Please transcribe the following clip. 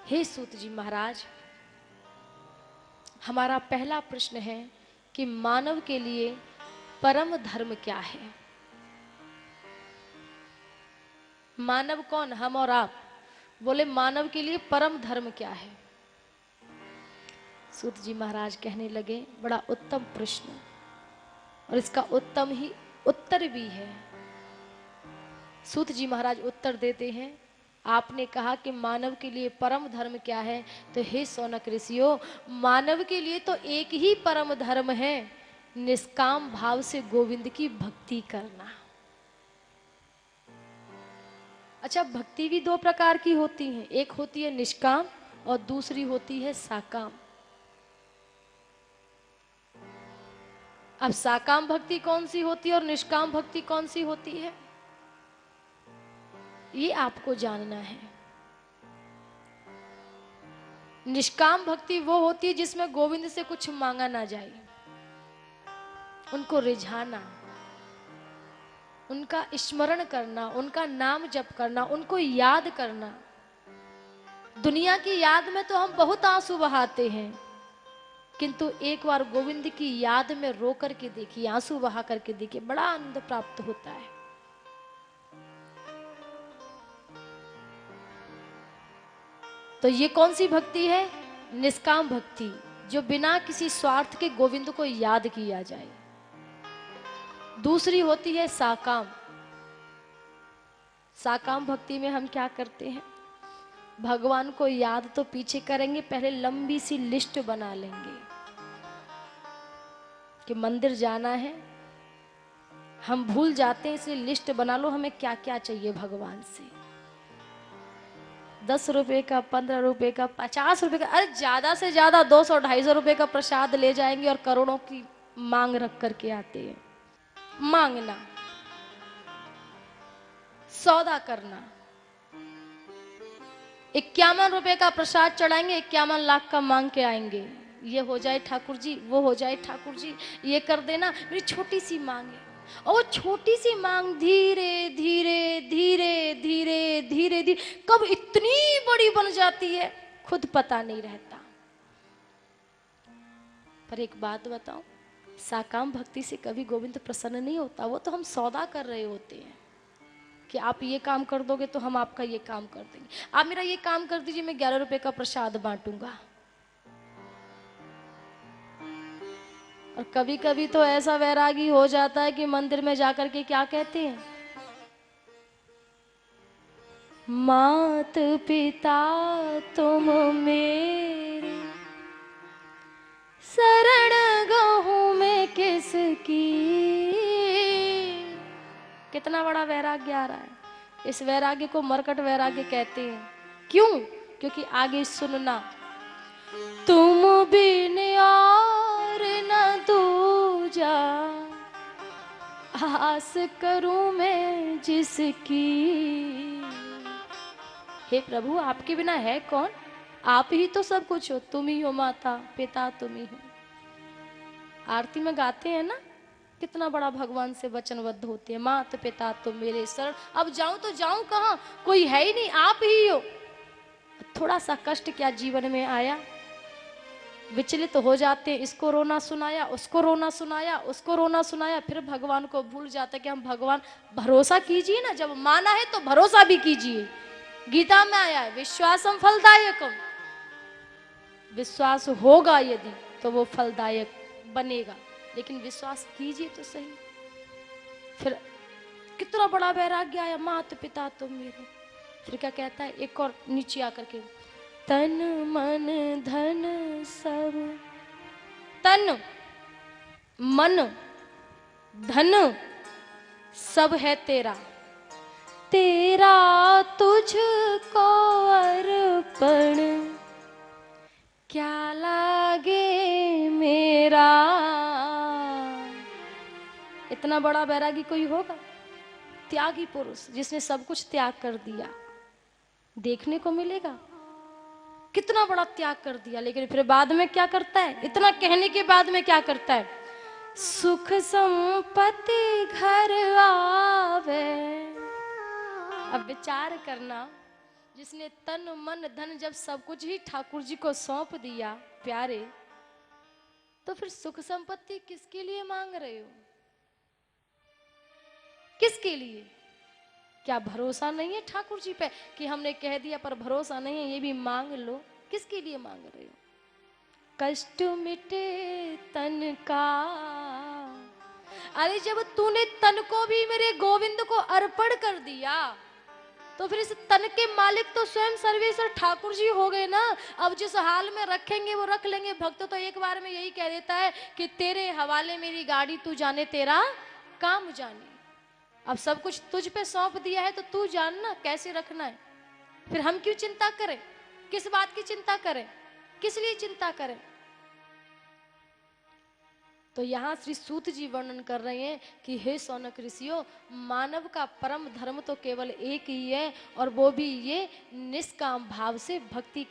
हे सूत जी महाराज, हमारा पहला प्रश्न है कि मानव के लिए परम धर्म क्या है। मानव कौन? हम और आप। बोले मानव के लिए परम धर्म क्या है। सूत जी महाराज कहने लगे, बड़ा उत्तम प्रश्न, और इसका उत्तम ही उत्तर भी है। सूत जी महाराज उत्तर देते हैं, आपने कहा कि मानव के लिए परम धर्म क्या है, तो हे शौनक ऋषियों, मानव के लिए तो एक ही परम धर्म है, निष्काम भाव से गोविंद की भक्ति करना। अच्छा, भक्ति भी दो प्रकार की होती है, एक होती है निष्काम और दूसरी होती है साकाम। अब साकाम भक्ति कौन सी होती है और निष्काम भक्ति कौन सी होती है, ये आपको जानना है। निष्काम भक्ति वो होती है जिसमें गोविंद से कुछ मांगा ना जाए, उनको रिझाना, उनका स्मरण करना, उनका नाम जप करना, उनको याद करना। दुनिया की याद में तो हम बहुत आंसू बहाते हैं, किंतु एक बार गोविंद की याद में रो करके देखिए, आंसू बहा करके देखिए, बड़ा आनंद प्राप्त होता है। तो ये कौन सी भक्ति है? निष्काम भक्ति, जो बिना किसी स्वार्थ के गोविंद को याद किया जाए। दूसरी होती है साकाम। साकाम भक्ति में हम क्या करते हैं, भगवान को याद तो पीछे करेंगे, पहले लंबी सी लिस्ट बना लेंगे कि मंदिर जाना है, हम भूल जाते हैं, इसलिए लिस्ट बना लो हमें क्या क्या चाहिए भगवान से। 10 रुपए का, 15 रुपए का, 50 रुपए का, अरे ज्यादा से ज्यादा 200-250 रुपए का प्रसाद ले जाएंगे और करोड़ों की मांग रख करके आते हैं। मांगना, सौदा करना, 51 रुपए का प्रसाद चढ़ाएंगे, 51 लाख का मांग के आएंगे, ये हो जाए ठाकुर जी, वो हो जाए ठाकुर जी, ये कर देना, मेरी छोटी सी मांग है। और छोटी सी मांग धीरे धीरे धीरे धीरे धीरे धीरे कब इतनी बड़ी बन जाती है, खुद पता नहीं रहता। पर एक बात बताऊं, साकाम भक्ति से कभी गोविंद प्रसन्न नहीं होता, वो तो हम सौदा कर रहे होते हैं कि आप ये काम कर दोगे तो हम आपका ये काम कर देंगे, आप मेरा ये काम कर दीजिए, मैं 11 रुपए का प्रसाद बांटूंगा। और कभी कभी तो ऐसा वैरागी हो जाता है कि मंदिर में जाकर के क्या कहते हैं, मात पिता तुम मेरे, शरण गहूं में किसकी। कितना बड़ा वैराग्य आ रहा है। इस वैराग्य को मरकट वैराग्य कहते हैं। क्यों? क्योंकि आगे सुनना, तुम बिन और न दूजा, आस करूं मैं जिसकी। हे प्रभु, आपके बिना है कौन? आप ही तो सब कुछ हो, तुम ही हो माता पिता, तुम ही हो। आरती में गाते हैं ना, कितना बड़ा भगवान से वचनबद्ध होते हैं, माता पिता तुम मेरे शरण, अब जाऊं तो जाऊं कहां, कोई है ही नहीं, आप ही हो। थोड़ा सा कष्ट क्या जीवन में आया, विचलित हो जाते हैं, इसको रोना सुनाया, उसको रोना सुनाया, उसको रोना सुनाया, फिर भगवान को भूल जाते कि हम भगवान, भरोसा कीजिए ना, जब माना है तो भरोसा भी कीजिए। गीता में आया है, विश्वासम फलदायकम, विश्वास होगा यदि तो वो फलदायक बनेगा, लेकिन विश्वास कीजिए तो सही। फिर कितना बड़ा वैराग्य आया, माता पिता तुम मेरे। फिर क्या कहता है, एक और नीचे आकर के, तन मन धन सब, तन मन धन सब है तेरा, तेरा तुझको अर्पण, क्या लागे मेरा। इतना बड़ा बैरागी कोई होगा? त्यागी पुरुष, जिसने सब कुछ त्याग कर दिया, देखने को मिलेगा कितना बड़ा त्याग कर दिया। लेकिन फिर बाद में क्या करता है, इतना कहने के बाद में क्या करता है, सुख संपत्ति घर आवे। अब विचार करना, जिसने तन मन धन जब सब कुछ ही ठाकुर जी को सौंप दिया प्यारे, तो फिर सुख संपत्ति किसके लिए मांग रहे हो? किसके लिए? क्या भरोसा नहीं है ठाकुर जी पे कि हमने कह दिया पर भरोसा नहीं है, ये भी मांग लो? किसके लिए मांग रहे हो? कष्ट मिटे तन का। अरे जब तूने तन को भी मेरे गोविंद को अर्पण कर दिया, तो फिर इस तन के मालिक तो स्वयं सर्वेश्वर ठाकुर जी हो गए ना। अब जिस हाल में रखेंगे वो रख लेंगे। भक्त तो एक बार में यही कह देता है कि तेरे हवाले मेरी गाड़ी, तू जाने तेरा काम जाने। अब सब कुछ तुझ पे सौंप दिया है तो तू जानना कैसे रखना है। फिर हम क्यों चिंता करें? किस बात की चिंता करें? किस लिए चिंता करें? तो यहाँ श्री सूत जी वर्णन कर रहे हैं कि हे शौनक ऋषियों, मानव का परम धर्म तो केवल एक ही है, और वो भी ये निष्काम भाव से भक्ति